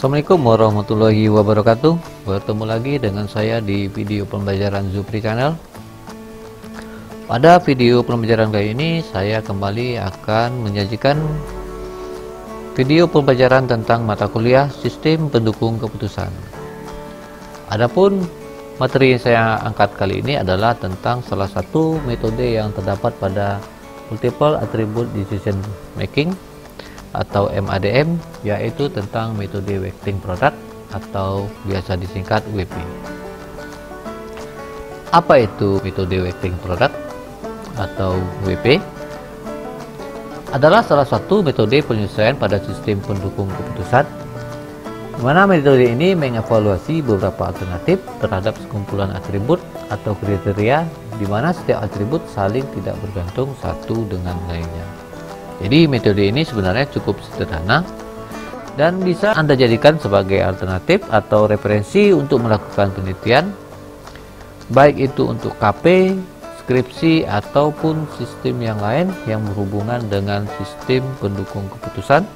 Assalamualaikum warahmatullahi wabarakatuh. Bertemu lagi dengan saya di video pembelajaran Zupri Channel. Pada video pembelajaran kali ini saya kembali akan menyajikan video pembelajaran tentang mata kuliah Sistem Pendukung Keputusan. Adapun materi yang saya angkat kali ini adalah tentang salah satu metode yang terdapat pada Multiple Attribute Decision Making atau MADM, yaitu tentang metode weighting product atau biasa disingkat WP. Apa itu metode weighting product atau WP? Adalah salah satu metode penyesuaian pada sistem pendukung keputusan, di mana metode ini mengevaluasi beberapa alternatif terhadap sekumpulan atribut atau kriteria, di mana setiap atribut saling tidak bergantung satu dengan lainnya. Jadi metode ini sebenarnya cukup sederhana dan bisa Anda jadikan sebagai alternatif atau referensi untuk melakukan penelitian, baik itu untuk KP, skripsi, ataupun sistem yang lain yang berhubungan dengan sistem pendukung keputusan.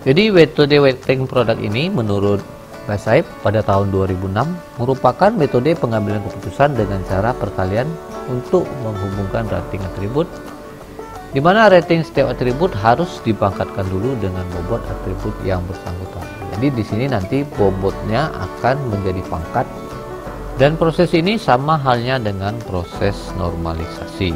Jadi metode weighting product ini menurut Weishaip pada tahun 2006 merupakan metode pengambilan keputusan dengan cara perkalian untuk menghubungkan rating atribut, di mana rating setiap atribut harus dipangkatkan dulu dengan bobot atribut yang bersangkutan. Jadi di sini nanti bobotnya akan menjadi pangkat, dan proses ini sama halnya dengan proses normalisasi.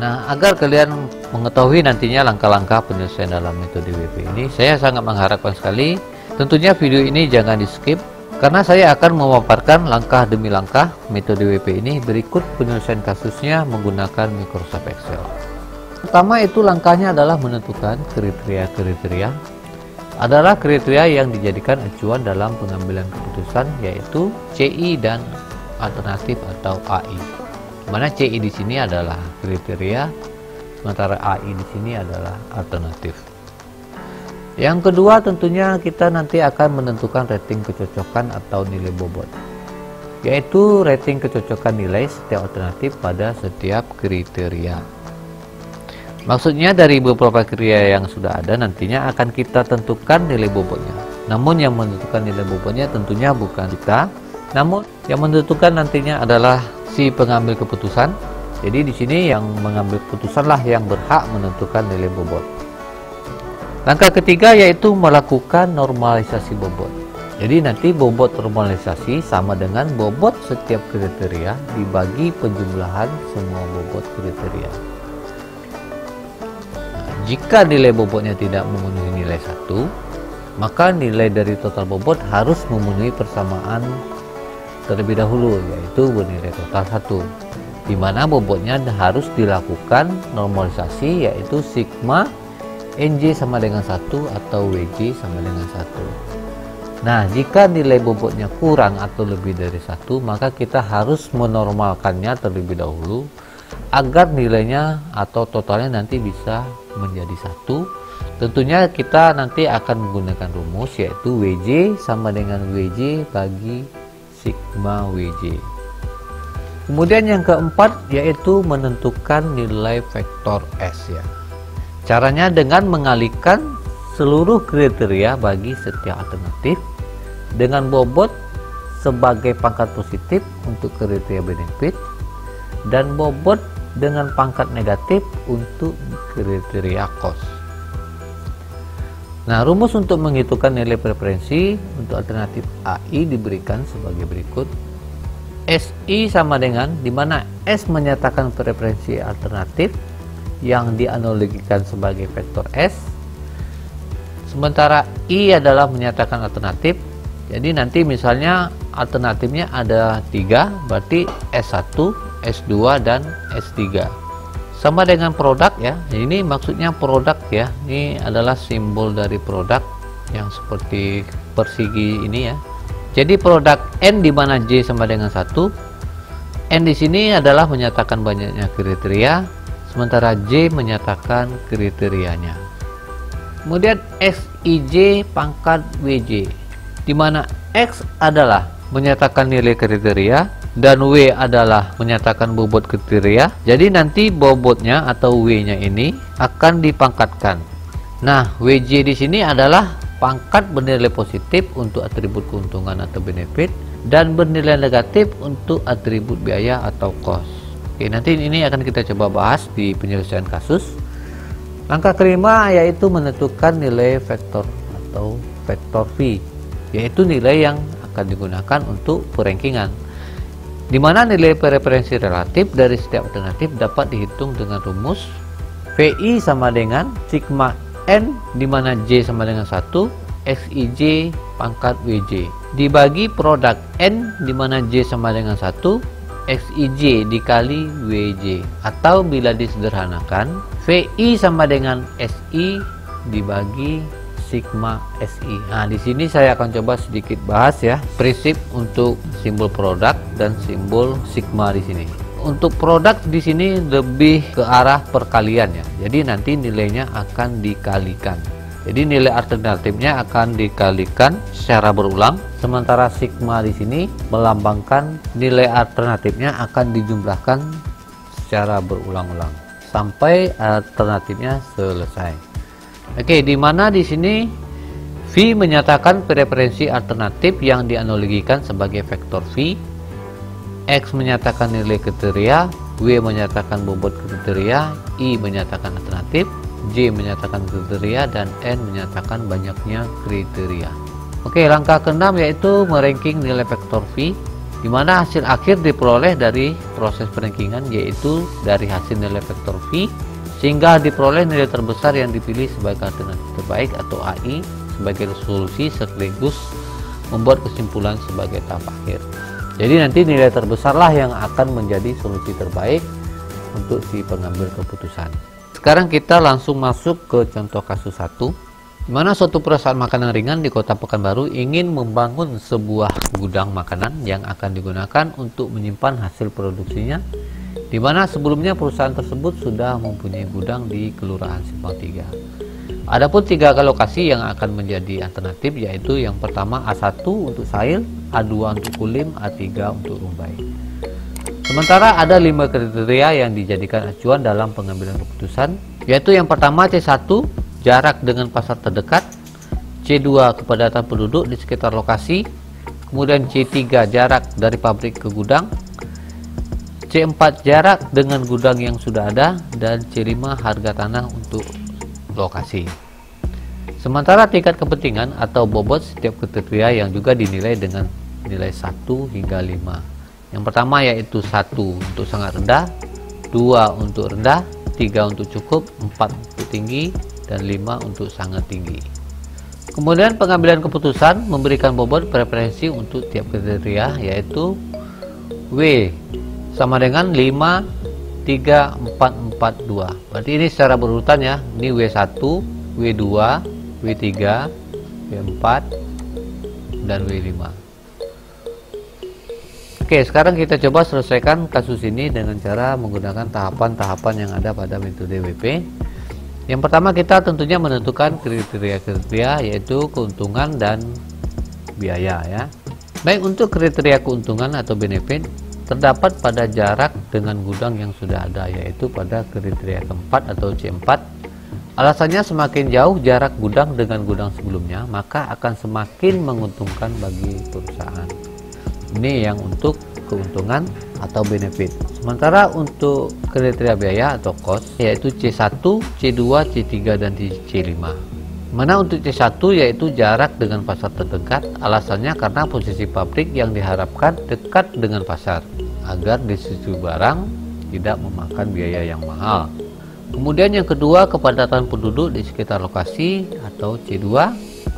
Nah, agar kalian mengetahui nantinya langkah-langkah penyelesaian dalam metode WP ini, saya sangat mengharapkan sekali tentunya video ini jangan di skip, karena saya akan memaparkan langkah demi langkah metode WP ini berikut penyelesaian kasusnya menggunakan Microsoft Excel. Pertama itu langkahnya adalah menentukan kriteria-kriteria. Adalah kriteria yang dijadikan acuan dalam pengambilan keputusan, yaitu CI dan alternatif atau AI. Mana CI di sini adalah kriteria, sementara AI di sini adalah alternatif. Yang kedua tentunya kita nanti akan menentukan rating kecocokan atau nilai bobot, yaitu rating kecocokan nilai setiap alternatif pada setiap kriteria. Maksudnya dari beberapa kriteria yang sudah ada nantinya akan kita tentukan nilai bobotnya. Namun yang menentukan nilai bobotnya tentunya bukan kita, namun yang menentukan nantinya adalah si pengambil keputusan. Jadi di sini yang mengambil keputusanlah yang berhak menentukan nilai bobot. Langkah ketiga yaitu melakukan normalisasi bobot. Jadi nanti bobot normalisasi sama dengan bobot setiap kriteria dibagi penjumlahan semua bobot kriteria. Nah, jika nilai bobotnya tidak memenuhi nilai 1, maka nilai dari total bobot harus memenuhi persamaan terlebih dahulu, yaitu bernilai total 1, di mana bobotnya harus dilakukan normalisasi, yaitu sigma NJ sama dengan 1 atau WJ sama dengan 1. Nah, jika nilai bobotnya kurang atau lebih dari 1, maka kita harus menormalkannya terlebih dahulu agar nilainya atau totalnya nanti bisa menjadi 1. Tentunya kita nanti akan menggunakan rumus, yaitu WJ sama dengan WJ bagi sigma WJ. Kemudian yang keempat yaitu menentukan nilai vektor S ya. Caranya dengan mengalihkan seluruh kriteria bagi setiap alternatif dengan bobot sebagai pangkat positif untuk kriteria benefit dan bobot dengan pangkat negatif untuk kriteria cost. Nah, rumus untuk menghitungkan nilai preferensi untuk alternatif AI diberikan sebagai berikut. SI sama dengan, di mana S menyatakan preferensi alternatif yang dianalogikan sebagai vektor S, sementara I adalah menyatakan alternatif. Jadi nanti misalnya alternatifnya ada 3, berarti S1, S2 dan S3 sama dengan produk ya. Ini maksudnya produk ya, ini adalah simbol dari produk yang seperti persegi ini ya. Jadi produk N di mana J sama dengan 1, N di sini adalah menyatakan banyaknya kriteria, sementara J menyatakan kriterianya. Kemudian XIJ pangkat WJ, di mana X adalah menyatakan nilai kriteria dan W adalah menyatakan bobot kriteria. Jadi nanti bobotnya atau W nya ini akan dipangkatkan Nah, WJ di sini adalah pangkat bernilai positif untuk atribut keuntungan atau benefit dan bernilai negatif untuk atribut biaya atau cost. Oke, nanti ini akan kita coba bahas di penyelesaian kasus. Langkah kelima yaitu menentukan nilai vektor atau vektor V, yaitu nilai yang akan digunakan untuk perankingan, di mana nilai preferensi relatif dari setiap alternatif dapat dihitung dengan rumus VI sama dengan sigma N, di mana J sama dengan 1, XIJ pangkat WJ dibagi produk N, di mana J sama dengan 1, XIJ dikali WJ, atau bila disederhanakan VI sama dengan SI dibagi sigma SI. Nah, di sini saya akan coba sedikit bahas ya prinsip untuk simbol produk dan simbol sigma di sini. Untuk produk di sini lebih ke arah perkalian ya. Jadi nanti nilainya akan dikalikan. Jadi nilai alternatifnya akan dikalikan secara berulang. Sementara sigma di sini melambangkan nilai alternatifnya akan dijumlahkan secara berulang-ulang sampai alternatifnya selesai. Oke, di mana di sini V menyatakan preferensi alternatif yang dianalogikan sebagai vektor V. X menyatakan nilai kriteria, W menyatakan bobot kriteria, I menyatakan alternatif, J menyatakan kriteria, dan N menyatakan banyaknya kriteria. Oke, langkah keenam yaitu meranking nilai vektor V, di mana hasil akhir diperoleh dari proses perankingan, yaitu dari hasil nilai vektor V, sehingga diperoleh nilai terbesar yang dipilih sebagai alternatif terbaik atau AI sebagai solusi sekaligus membuat kesimpulan sebagai tahap akhir. Jadi nanti nilai terbesarlah yang akan menjadi solusi terbaik untuk si pengambil keputusan. Sekarang kita langsung masuk ke contoh kasus 1, di mana suatu perusahaan makanan ringan di Kota Pekanbaru ingin membangun sebuah gudang makanan yang akan digunakan untuk menyimpan hasil produksinya, di mana sebelumnya perusahaan tersebut sudah mempunyai gudang di Kelurahan Simpang 3. Adapun 3 lokasi yang akan menjadi alternatif, yaitu yang pertama A1 untuk Sail, A2 untuk Kulim, A3 untuk Rumbai. Sementara ada 5 kriteria yang dijadikan acuan dalam pengambilan keputusan, yaitu yang pertama C1 jarak dengan pasar terdekat, C2 kepadatan penduduk di sekitar lokasi, kemudian C3 jarak dari pabrik ke gudang, C4 jarak dengan gudang yang sudah ada, dan C5 harga tanah untuk lokasi. Sementara tingkat kepentingan atau bobot setiap kriteria yang juga dinilai dengan nilai 1 hingga 5. Yang pertama yaitu 1 untuk sangat rendah, 2 untuk rendah, 3 untuk cukup, 4 untuk tinggi, dan 5 untuk sangat tinggi. Kemudian pengambilan keputusan memberikan bobot preferensi untuk tiap kriteria, yaitu W sama dengan 5, 3, 4, 4, 2. Berarti ini secara berurutan ya. Ini W1, W2, W3, W4, dan W5. Oke, sekarang kita coba selesaikan kasus ini dengan cara menggunakan tahapan-tahapan yang ada pada metode WP. Yang pertama kita tentunya menentukan kriteria-kriteria, yaitu keuntungan dan biaya ya. Baik, untuk kriteria keuntungan atau benefit terdapat pada jarak dengan gudang yang sudah ada, yaitu pada kriteria keempat atau C4. Alasannya semakin jauh jarak gudang dengan gudang sebelumnya, maka akan semakin menguntungkan bagi perusahaan. Ini yang untuk keuntungan atau benefit. Sementara untuk kriteria biaya atau cost, yaitu C1, C2, C3, dan C5. Mana untuk C1 yaitu jarak dengan pasar terdekat, alasannya karena posisi pabrik yang diharapkan dekat dengan pasar, agar distribusi barang tidak memakan biaya yang mahal. Kemudian yang kedua, kepadatan penduduk di sekitar lokasi atau C2,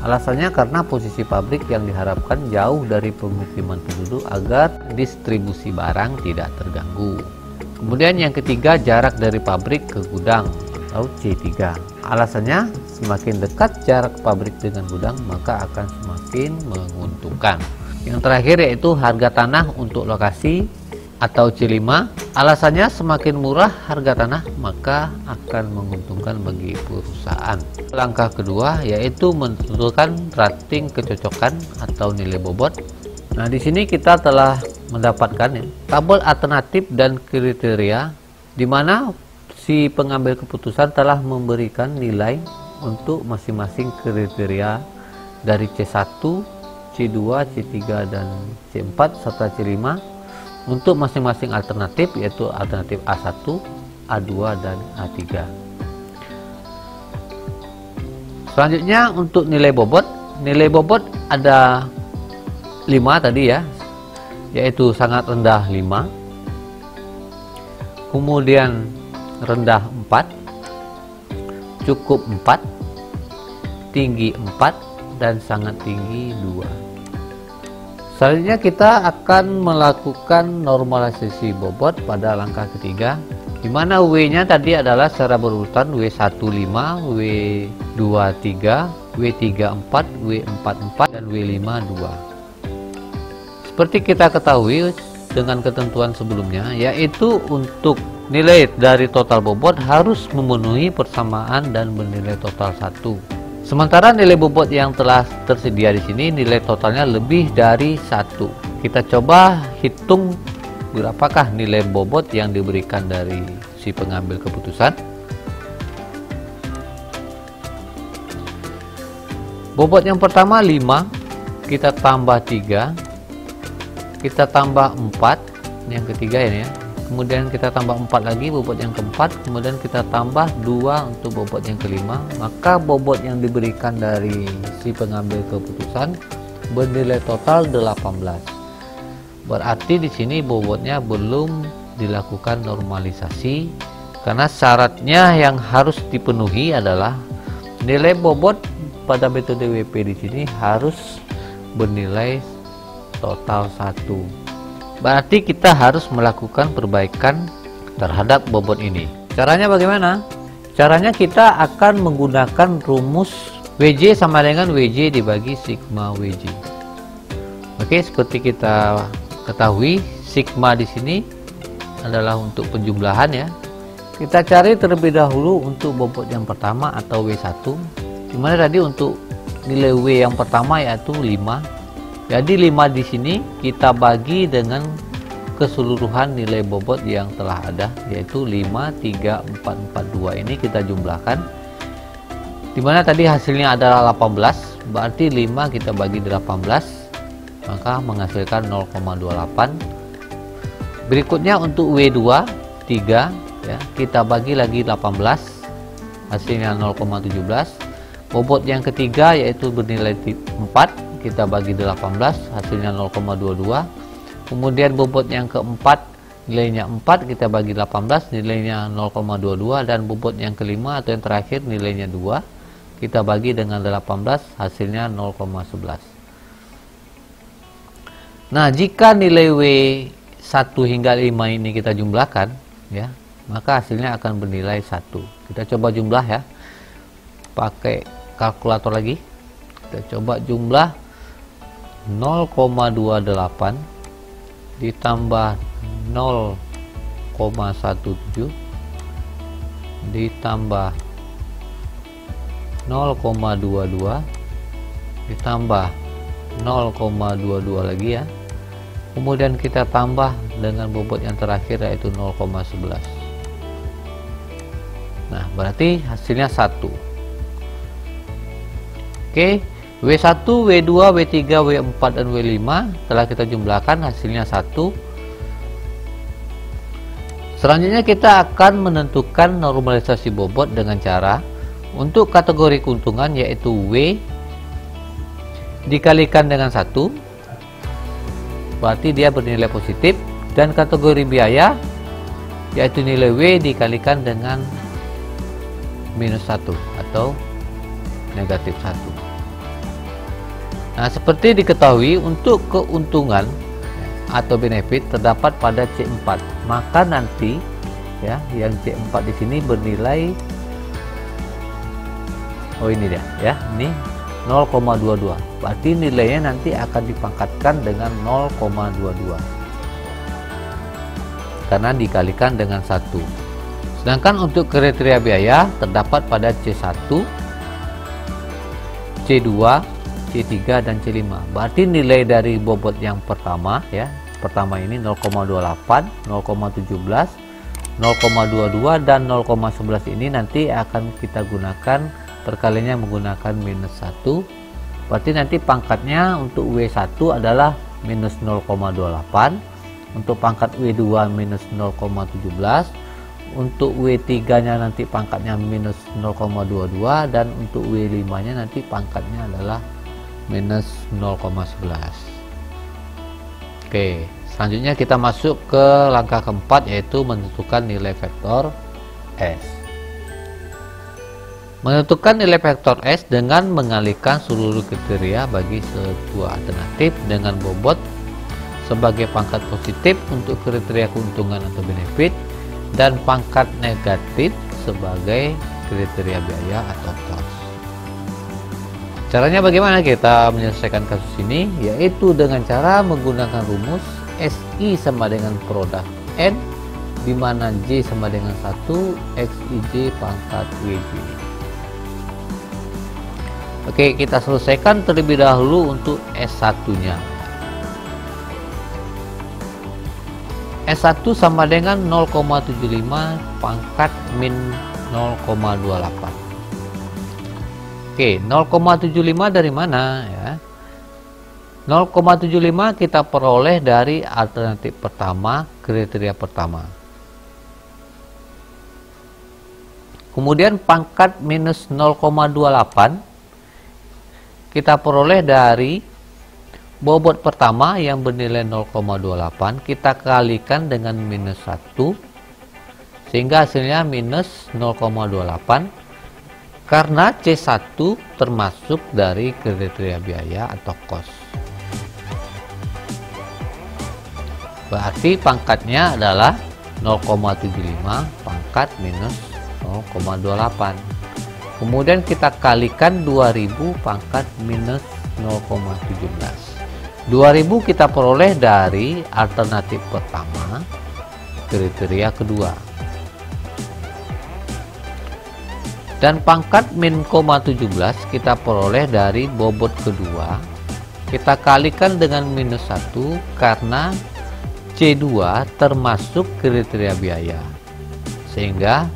alasannya karena posisi pabrik yang diharapkan jauh dari pemukiman penduduk agar distribusi barang tidak terganggu. Kemudian yang ketiga, jarak dari pabrik ke gudang atau C3, alasannya semakin dekat jarak pabrik dengan gudang maka akan semakin menguntungkan. Yang terakhir yaitu harga tanah untuk lokasi atau C5, alasannya semakin murah harga tanah maka akan menguntungkan bagi perusahaan. Langkah kedua yaitu menentukan rating kecocokan atau nilai bobot. Nah, di sini kita telah mendapatkan tabel alternatif dan kriteria, di mana si pengambil keputusan telah memberikan nilai untuk masing-masing kriteria dari C1, C2, C3 dan C4 serta C5 untuk masing-masing alternatif, yaitu alternatif A1, A2 dan A3. Selanjutnya untuk nilai bobot ada 5 tadi ya, yaitu sangat rendah 5, kemudian rendah 4, cukup 4, tinggi 4, dan sangat tinggi 2. Selanjutnya kita akan melakukan normalisasi bobot pada langkah ketiga, di mana W-nya tadi adalah secara berurutan W15, W23, W34, W44, dan W52. Seperti kita ketahui dengan ketentuan sebelumnya, yaitu untuk nilai dari total bobot harus memenuhi persamaan dan bernilai total 1. Sementara nilai bobot yang telah tersedia di sini nilai totalnya lebih dari 1. Kita coba hitung berapakah nilai bobot yang diberikan dari si pengambil keputusan. Bobot yang pertama 5, kita tambah 3, kita tambah 4, yang ketiga ini ya. Kemudian kita tambah 4 lagi bobot yang keempat, kemudian kita tambah 2 untuk bobot yang kelima, maka bobot yang diberikan dari si pengambil keputusan bernilai total 18. Berarti di sini bobotnya belum dilakukan normalisasi, karena syaratnya yang harus dipenuhi adalah nilai bobot pada metode WP di sini harus bernilai total 1. Berarti kita harus melakukan perbaikan terhadap bobot ini. Caranya bagaimana? Caranya kita akan menggunakan rumus WJ sama dengan WJ dibagi sigma WJ. Oke, seperti kita ketahui, sigma di sini adalah untuk penjumlahan ya. Kita cari terlebih dahulu untuk bobot yang pertama atau W1, dimana tadi untuk nilai W yang pertama yaitu 5. Jadi 5 di sini kita bagi dengan keseluruhan nilai bobot yang telah ada, yaitu 5, 3, 4, 4, 2. Ini kita jumlahkan, dimana tadi hasilnya adalah 18. Berarti 5 kita bagi 18, maka menghasilkan 0,28. Berikutnya untuk W2 3 ya, kita bagi lagi 18, hasilnya 0,17. Bobot yang ketiga yaitu bernilai 4, kita bagi 18, hasilnya 0,22. Kemudian bobot yang keempat nilainya 4, kita bagi 18, nilainya 0,22. Dan bobot yang kelima atau yang terakhir nilainya 2, kita bagi dengan 18, hasilnya 0,11. Nah, jika nilai W1 hingga 5 ini kita jumlahkan ya, maka hasilnya akan bernilai 1. Kita coba jumlah ya, pakai kalkulator lagi. Kita coba jumlah 0,28 ditambah 0,17 ditambah 0,22 ditambah 0,22 lagi ya. Kemudian kita tambah dengan bobot yang terakhir yaitu 0,11. Nah, berarti hasilnya 1. Oke, W1, W2, W3, W4 dan W5 telah kita jumlahkan, hasilnya 1. Selanjutnya kita akan menentukan normalisasi bobot dengan cara untuk kategori keuntungan yaitu W dikalikan dengan 1, berarti dia bernilai positif, dan kategori biaya yaitu nilai W dikalikan dengan minus 1 atau negatif 1. Nah, seperti diketahui untuk keuntungan atau benefit terdapat pada C4, maka nanti ya yang C4 di sini bernilai, oh ini dia ya, ini 0,22. Berarti nilainya nanti akan dipangkatkan dengan 0,22 karena dikalikan dengan 1. Sedangkan untuk kriteria biaya terdapat pada C1, C2, C3 dan C5. Berarti nilai dari bobot yang pertama ya, pertama ini 0,28, 0,17, 0,22 dan 0,11 ini nanti akan kita gunakan perkaliannya menggunakan minus 1, berarti nanti pangkatnya untuk W1 adalah minus 0,28, untuk pangkat W2 minus 0,17, untuk W3 nya nanti pangkatnya minus 0,22, dan untuk W5 nya nanti pangkatnya adalah minus 0,11. Oke, selanjutnya kita masuk ke langkah keempat, yaitu menentukan nilai vektor S. Menentukan nilai vektor S dengan mengalihkan seluruh kriteria bagi sebuah alternatif dengan bobot sebagai pangkat positif untuk kriteria keuntungan atau benefit, dan pangkat negatif sebagai kriteria biaya atau cost. Caranya bagaimana kita menyelesaikan kasus ini? Yaitu dengan cara menggunakan rumus SI sama dengan produk N, di mana J sama dengan 1 XIJ pangkat WJ. Oke, kita selesaikan terlebih dahulu untuk S1 nya. S1 sama dengan 0,75 pangkat min 0,28. Oke, 0,75 dari mana ya? 0,75 kita peroleh dari alternatif pertama, kriteria pertama. Kemudian pangkat minus 0,28 kita peroleh dari bobot pertama yang bernilai 0,28, kita kalikan dengan minus 1, sehingga hasilnya minus 0,28, karena C1 termasuk dari kriteria biaya atau cost. Berarti pangkatnya adalah 0,75 pangkat minus 0,28. Kemudian kita kalikan 2000 pangkat minus 0,17. 2000 kita peroleh dari alternatif pertama, kriteria kedua. Dan pangkat min 0,17 kita peroleh dari bobot kedua. Kita kalikan dengan minus 1 karena C2 termasuk kriteria biaya. Sehingga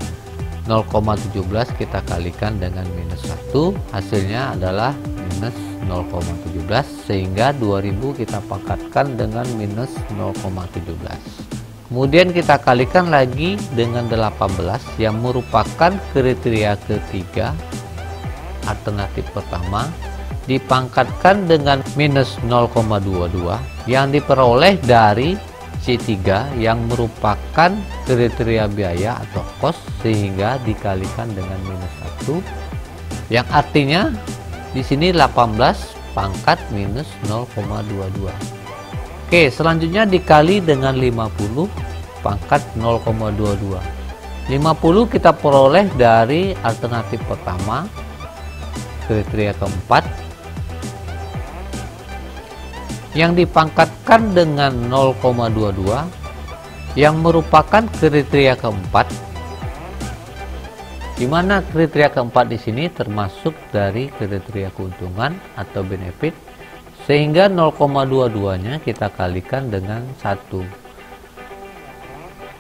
0,17 kita kalikan dengan minus 1, hasilnya adalah minus 0,17, sehingga 2000 kita pangkatkan dengan minus 0,17. Kemudian kita kalikan lagi dengan 18 yang merupakan kriteria ketiga, alternatif pertama, dipangkatkan dengan minus 0,22 yang diperoleh dari C3 yang merupakan kriteria biaya atau cost, sehingga dikalikan dengan minus 1, yang artinya di sini 18 pangkat minus 0,22. Oke, selanjutnya dikali dengan 50 pangkat 0,22. 50 kita peroleh dari alternatif pertama, kriteria keempat, yang dipangkatkan dengan 0,22 yang merupakan kriteria keempat, di mana kriteria keempat di sini termasuk dari kriteria keuntungan atau benefit, sehingga 0,22-nya kita kalikan dengan 1.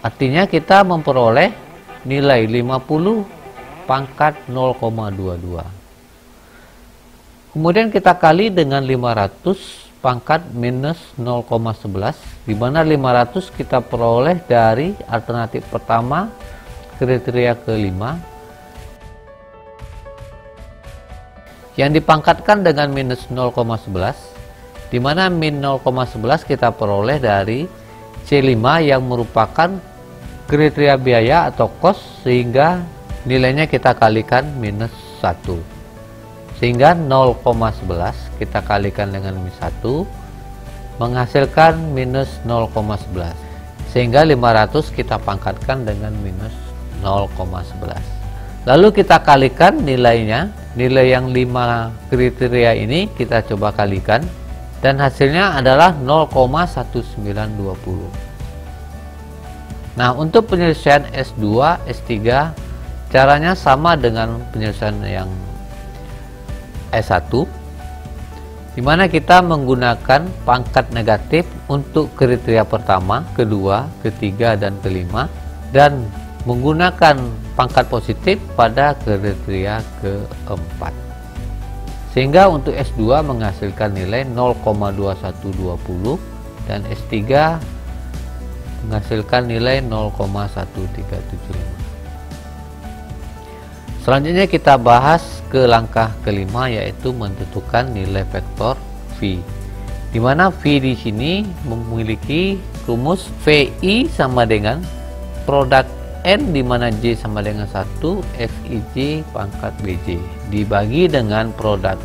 Artinya kita memperoleh nilai 50 pangkat 0,22. Kemudian kita kali dengan 500 pangkat minus 0,11, di mana 500 kita peroleh dari alternatif pertama, kriteria kelima, yang dipangkatkan dengan minus 0,11, di mana min 0,11 kita peroleh dari C5 yang merupakan kriteria biaya atau cost, sehingga nilainya kita kalikan minus 1, sehingga 0,11 kita kalikan dengan minus 1 menghasilkan minus 0,11, sehingga 500 kita pangkatkan dengan minus 0,11. Lalu kita kalikan nilainya, nilai yang 5 kriteria ini kita coba kalikan, dan hasilnya adalah 0,1920. Nah, untuk penyelesaian S2, S3 caranya sama dengan penyelesaian yang S1, di mana kita menggunakan pangkat negatif untuk kriteria pertama, kedua, ketiga, dan kelima, dan menggunakan pangkat positif pada kriteria keempat. Sehingga untuk S2 menghasilkan nilai 0,2120 dan S3 menghasilkan nilai 0,1375. Selanjutnya kita bahas ke langkah kelima, yaitu menentukan nilai vektor V. Di mana V di sini memiliki rumus VI sama dengan produk N, di mana J sama dengan 1 Fij pangkat Bj dibagi dengan produk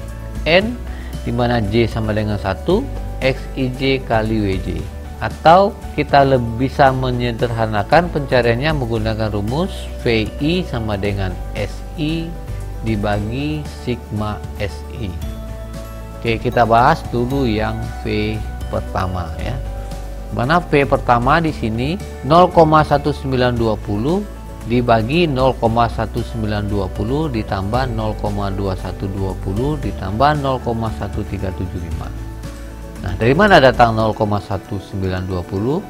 N, di mana J sama dengan 1 Xij kali Wj. Atau kita lebih bisa menyederhanakan pencariannya menggunakan rumus VI sama dengan Si dibagi sigma Si. Oke, kita bahas dulu yang V pertama ya. Mana V pertama di sini 0,1920 dibagi 0,1920 ditambah 0,2120 ditambah 0,1375. Nah, dari mana datang 0,1920?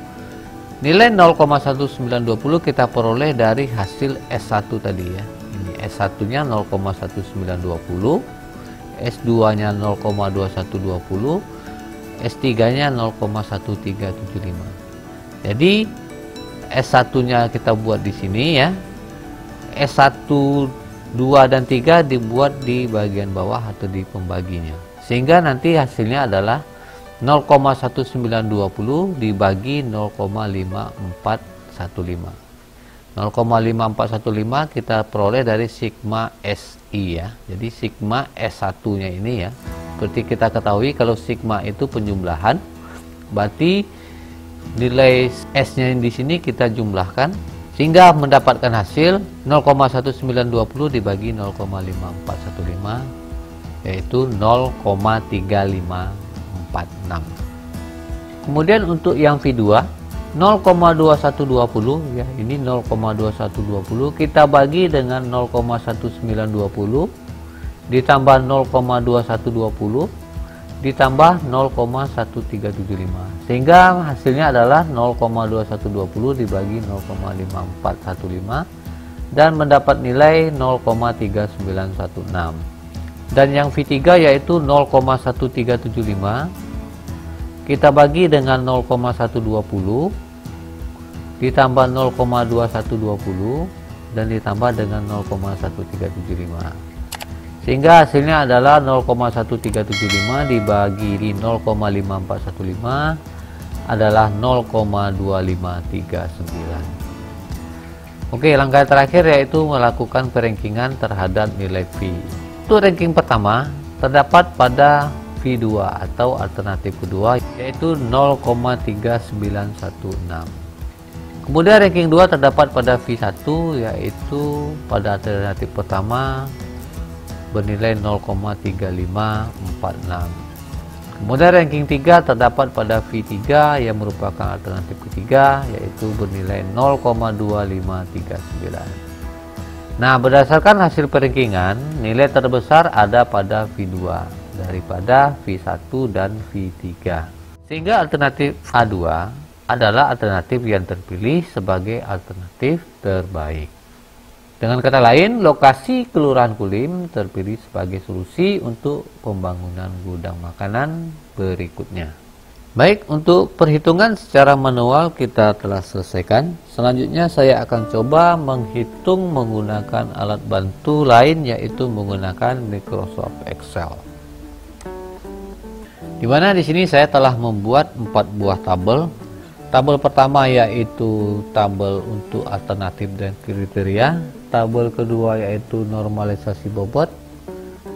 Nilai 0,1920 kita peroleh dari hasil S1 tadi ya. Ini S1 nya 0,1920, S2 nya 0,2120, S3 nya 0,1375. Jadi S1 nya kita buat di sini ya. S1, 2 dan 3 dibuat di bagian bawah atau di pembaginya. Sehingga nanti hasilnya adalah 0,1920 dibagi 0,5415. 0,5415 kita peroleh dari sigma Si ya. Jadi sigma S1 nya ini ya, seperti kita ketahui kalau sigma itu penjumlahan, berarti nilai S nya di sini kita jumlahkan sehingga mendapatkan hasil 0,1920 dibagi 0,5415, yaitu 0,3546. Kemudian untuk yang V2 0,2120 ya, ini 0,2120 kita bagi dengan 0,1920 ditambah 0,2120 ditambah 0,1375, sehingga hasilnya adalah 0,2120 dibagi 0,5415 dan mendapat nilai 0,3916. Dan yang V3 yaitu 0,1375 kita bagi dengan 0,120 ditambah 0,2120 dan ditambah dengan 0,1375, sehingga hasilnya adalah 0,1375 dibagi 0,5415 adalah 0,2539. Oke, langkah terakhir yaitu melakukan perankingan terhadap nilai V. Untuk ranking pertama terdapat pada V2 atau alternatif kedua, yaitu 0,3916. Kemudian ranking 2 terdapat pada V1, yaitu pada alternatif pertama bernilai 0,3546. Kemudian ranking 3 terdapat pada V3 yang merupakan alternatif ketiga, yaitu bernilai 0,2539. Nah, berdasarkan hasil perankingan, nilai terbesar ada pada V2 daripada V1 dan V3, sehingga alternatif A2 adalah alternatif yang terpilih sebagai alternatif terbaik. Dengan kata lain, lokasi Kelurahan Kulim terpilih sebagai solusi untuk pembangunan gudang makanan berikutnya. Baik, untuk perhitungan secara manual kita telah selesaikan. Selanjutnya saya akan coba menghitung menggunakan alat bantu lain, yaitu menggunakan Microsoft Excel. Di mana di sini saya telah membuat 4 buah tabel. Tabel pertama yaitu tabel untuk alternatif dan kriteria. Tabel kedua yaitu normalisasi bobot.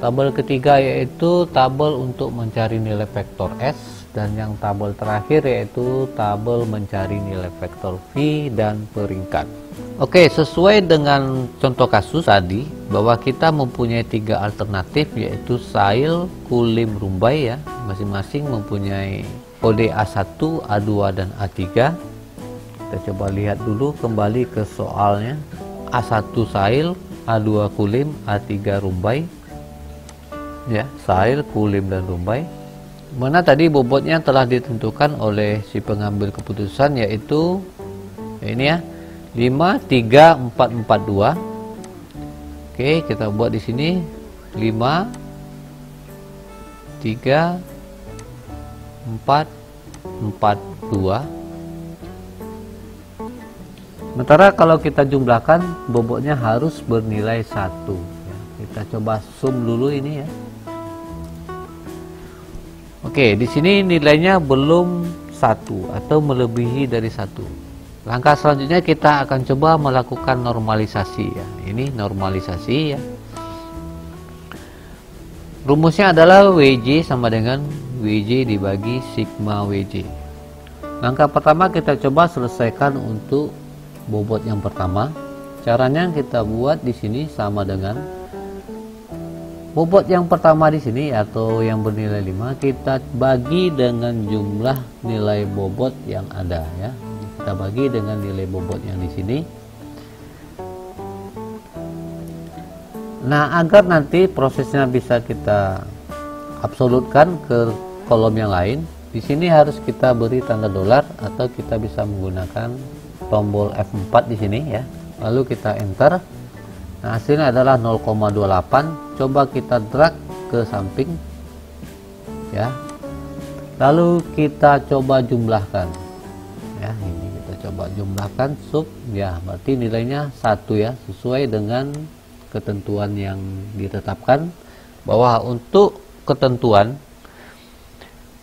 Tabel ketiga yaitu tabel untuk mencari nilai vektor S. Dan yang tabel terakhir yaitu tabel mencari nilai vektor V dan peringkat. Oke, sesuai dengan contoh kasus tadi, bahwa kita mempunyai 3 alternatif, yaitu Sail, Kulim, Rumbai ya, masing-masing mempunyai kode A1, A2 dan A3. Kita coba lihat dulu kembali ke soalnya. A1 Sail, A2 Kulim, A3 Rumbai ya, Sail, Kulim dan Rumbai. Mana tadi bobotnya telah ditentukan oleh si pengambil keputusan, yaitu ini ya, 53442 Oke, kita buat di sini 5 3 4 4 2. Sementara kalau kita jumlahkan, bobotnya harus bernilai 1 ya. Kita coba zoom dulu ini ya. Oke, di sini nilainya belum 1 atau melebihi dari 1. Langkah selanjutnya kita akan coba melakukan normalisasi ya. Ini normalisasi ya. Rumusnya adalah WJ sama dengan WJ dibagi sigma WJ. Langkah pertama kita coba selesaikan untuk bobot yang pertama. Caranya kita buat di sini sama dengan bobot yang pertama di sini atau yang bernilai 5 kita bagi dengan jumlah nilai bobot yang ada ya. Kita bagi dengan nilai bobot yang di sini. Nah, agar nanti prosesnya bisa kita absolutkan ke kolom yang lain, di sini harus kita beri tanda dolar atau kita bisa menggunakan tombol F4 di sini ya. Lalu kita enter. Nah, hasilnya adalah 0,28. Coba kita drag ke samping ya. Lalu kita coba jumlahkan. Ya, ini kita coba jumlahkan sub ya, berarti nilainya 1 ya, sesuai dengan ketentuan yang ditetapkan bahwa untuk ketentuan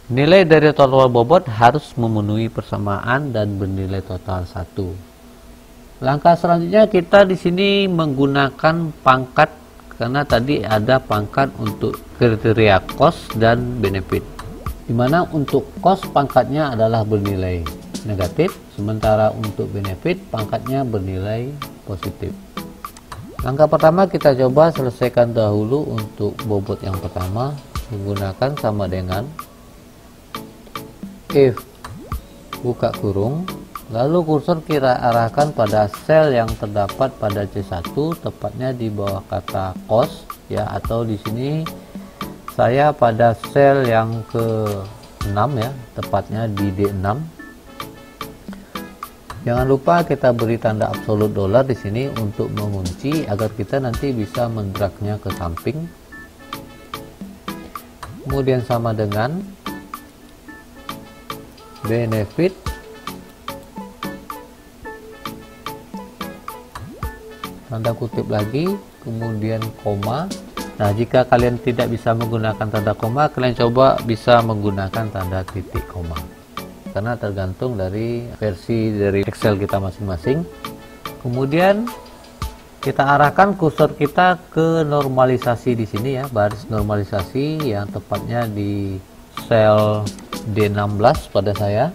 nilai dari total bobot harus memenuhi persamaan dan bernilai total 1. Langkah selanjutnya kita di sini menggunakan pangkat karena tadi ada pangkat untuk kriteria cost dan benefit. Dimana untuk cost pangkatnya adalah bernilai negatif, sementara untuk benefit pangkatnya bernilai positif. Langkah pertama kita coba selesaikan dahulu untuk bobot yang pertama menggunakan sama dengan if buka kurung, lalu kursor kita arahkan pada sel yang terdapat pada C1, tepatnya di bawah kata cost ya, atau di sini saya pada sel yang ke-6 ya, tepatnya di D6. Jangan lupa kita beri tanda absolut dolar di sini untuk mengunci agar kita nanti bisa mendragnya ke samping. Kemudian sama dengan benefit tanda kutip lagi, kemudian koma. Nah, jika kalian tidak bisa menggunakan tanda koma, kalian coba bisa menggunakan tanda titik koma, karena tergantung dari versi dari Excel kita masing-masing. Kemudian kita arahkan kursor kita ke normalisasi di sini ya, baris normalisasi yang tepatnya di sel D16 pada saya.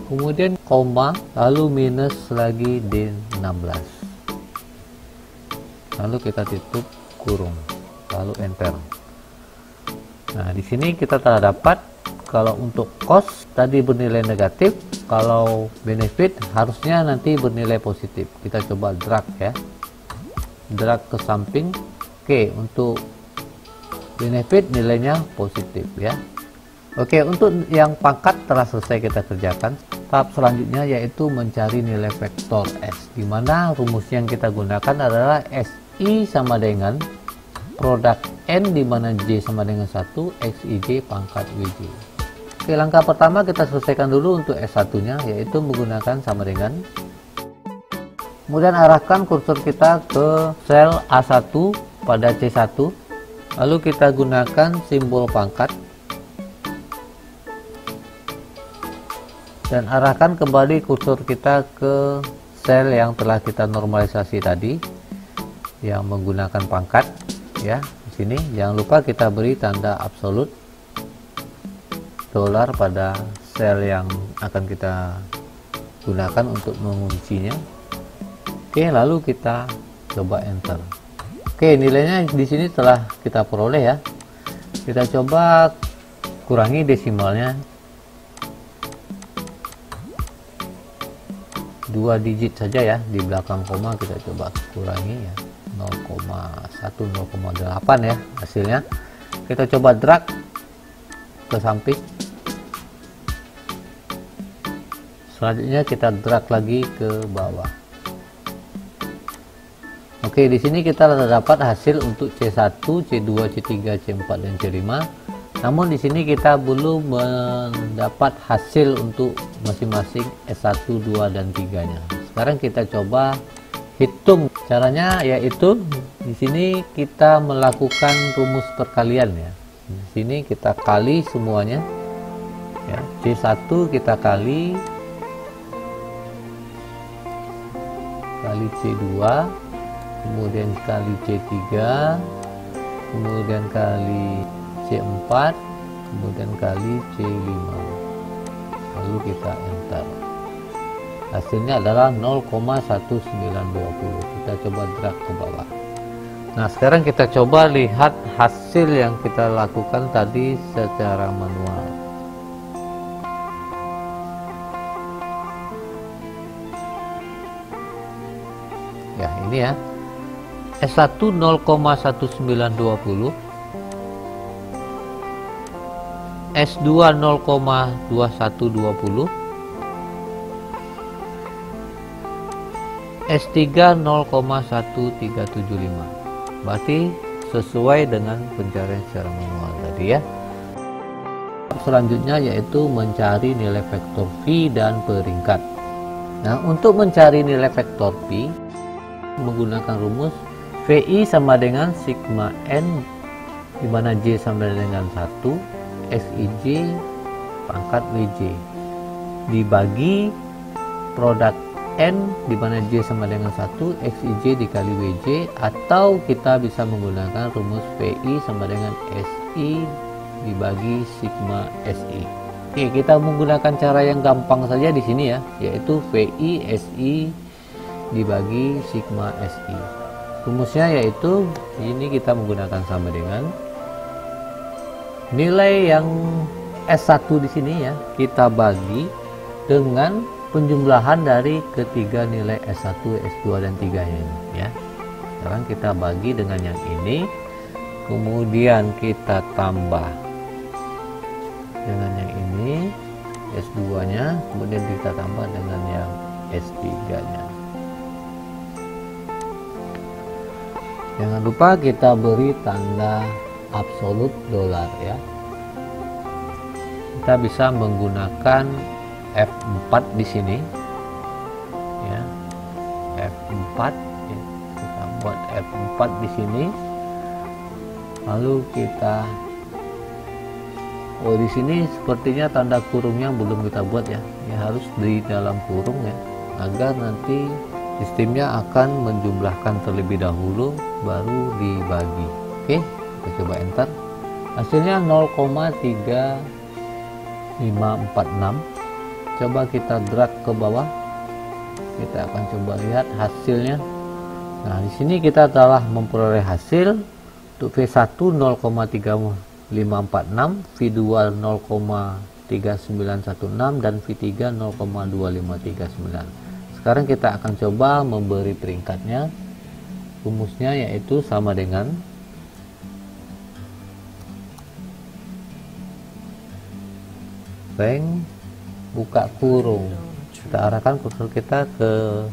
Kemudian koma, lalu minus lagi D16. Lalu kita tutup kurung, lalu enter. Nah, di sini kita telah dapat kalau untuk cost tadi bernilai negatif, kalau benefit harusnya nanti bernilai positif. Kita coba drag ya, drag ke samping. Oke, untuk benefit nilainya positif ya. Oke, untuk yang pangkat telah selesai kita kerjakan. Tahap selanjutnya yaitu mencari nilai vektor S, dimana rumus yang kita gunakan adalah SI sama dengan produk N, dimana J sama dengan 1, XIJ pangkat WJ. Oke, langkah pertama kita selesaikan dulu untuk S1 nya, yaitu menggunakan sama dengan, kemudian arahkan kursor kita ke sel A1 pada C1, lalu kita gunakan simbol pangkat dan arahkan kembali kursor kita ke sel yang telah kita normalisasi tadi yang menggunakan pangkat ya. Di sini jangan lupa kita beri tanda absolut dolar pada sel yang akan kita gunakan untuk menguncinya. Oke, lalu kita coba enter. Oke, nilainya di sini telah kita peroleh ya. Kita coba kurangi desimalnya 2 digit saja ya, di belakang koma kita coba kurangi ya, 0,1 0,8 ya hasilnya. Kita coba drag ke samping. Selanjutnya kita drag lagi ke bawah. Oke, di sini kita dapat hasil untuk C1, C2, C3, C4 dan C5. Namun di sini kita belum mendapat hasil untuk masing-masing S1, 2 dan 3-nya. Sekarang kita coba hitung. Caranya yaitu di sini kita melakukan rumus perkalian ya. Di sini kita kali semuanya. Ya, C1 kita kali C2, kemudian kali C3, kemudian kali C4, kemudian kali C5, lalu kita enter. Hasilnya adalah 0,1920. Kita coba drag ke bawah. Nah, sekarang kita coba lihat hasil yang kita lakukan tadi secara manual. Ya, ini ya. S1 0,1920, S2 0,2120, S3 0,1375. Berarti sesuai dengan pencarian secara manual tadi ya. Selanjutnya yaitu mencari nilai vektor V dan peringkat. Nah, untuk mencari nilai vektor V menggunakan rumus VI sama dengan sigma N, di mana J sama dengan 1, Xij pangkat Wj dibagi produk N, di mana J sama dengan 1, Xij dikali Wj, atau kita bisa menggunakan rumus VI sama dengan Si dibagi sigma Si. Oke, kita menggunakan cara yang gampang saja di sini ya, yaitu VI Si dibagi sigma Si. Rumusnya yaitu ini kita menggunakan sama dengan nilai yang S1 di sini ya, kita bagi dengan penjumlahan dari ketiga nilai S1, S2 dan 3 ini ya. Sekarang kita bagi dengan yang ini, kemudian kita tambah dengan yang ini S2 nya, kemudian kita tambah dengan yang S3 nya. Jangan lupa kita beri tanda absolut dolar ya. Kita bisa menggunakan F4 di sini ya. F4 ya. Kita buat F4 di sini. Lalu kita di sini sepertinya tanda kurungnya belum kita buat ya. Ya, harus di dalam kurung ya, agar nanti sistemnya akan menjumlahkan terlebih dahulu baru dibagi. Oke, kita coba enter. Hasilnya 0,3546. Coba kita drag ke bawah. Kita akan coba lihat hasilnya. Nah, di sini kita telah memperoleh hasil untuk V1 0,3546, V2 0,3916 dan V3 0,2539. Sekarang kita akan coba memberi peringkatnya. Rumusnya yaitu sama dengan bang buka kurung, kita arahkan kursor kita ke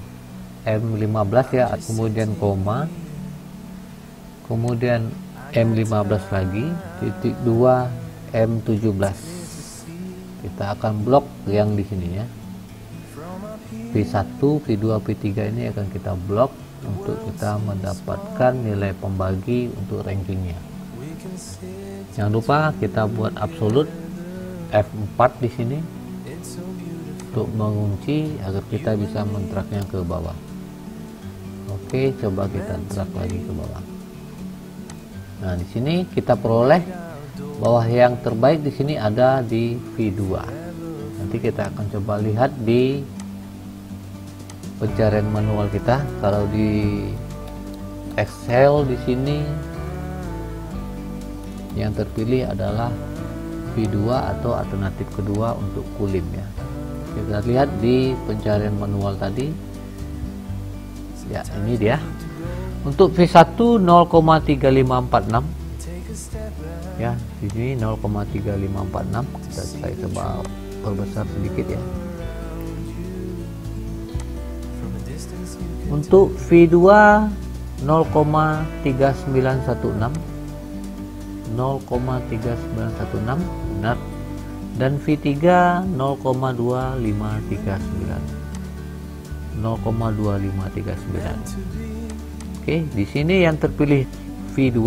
M15 ya, kemudian koma, kemudian M15 lagi, titik 2 M17. Kita akan blok yang di sini ya. V1, V2, V3 ini akan kita blok untuk kita mendapatkan nilai pembagi untuk rankingnya. Jangan lupa kita buat absolut F4 di sini untuk mengunci agar kita bisa mentraknya ke bawah. Oke, coba kita drag lagi ke bawah. Nah, di sini kita peroleh bahwa yang terbaik di sini ada di V2. Nanti kita akan coba lihat di pencarian manual kita. Kalau di Excel di sini yang terpilih adalah V2 atau alternatif kedua untuk kulim ya. Kita lihat di pencarian manual tadi ya, ini dia. Untuk V1 0,3546 ya, di sini 0,3546. Saya coba perbesar sedikit ya. Untuk V2 0,3916 benar, dan V3 0,2539. Oke, di sini yang terpilih V2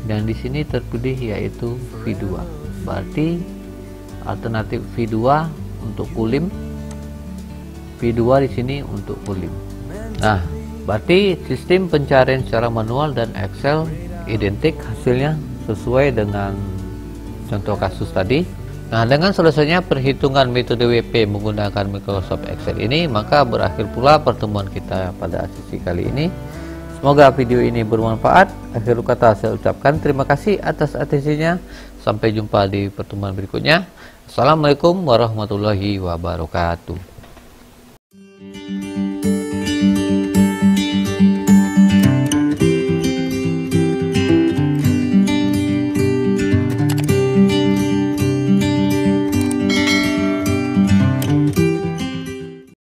dan di sini terpilih yaitu V2. Berarti alternatif V2 untuk kulim, V2 di sini untuk kulim. Nah, berarti sistem pencarian secara manual dan Excel identik hasilnya sesuai dengan contoh kasus tadi. Nah, dengan selesainya perhitungan metode WP menggunakan Microsoft Excel ini, maka berakhir pula pertemuan kita pada sesi kali ini. Semoga video ini bermanfaat. Akhir kata saya ucapkan terima kasih atas atensinya. Sampai jumpa di pertemuan berikutnya. Assalamualaikum warahmatullahi wabarakatuh.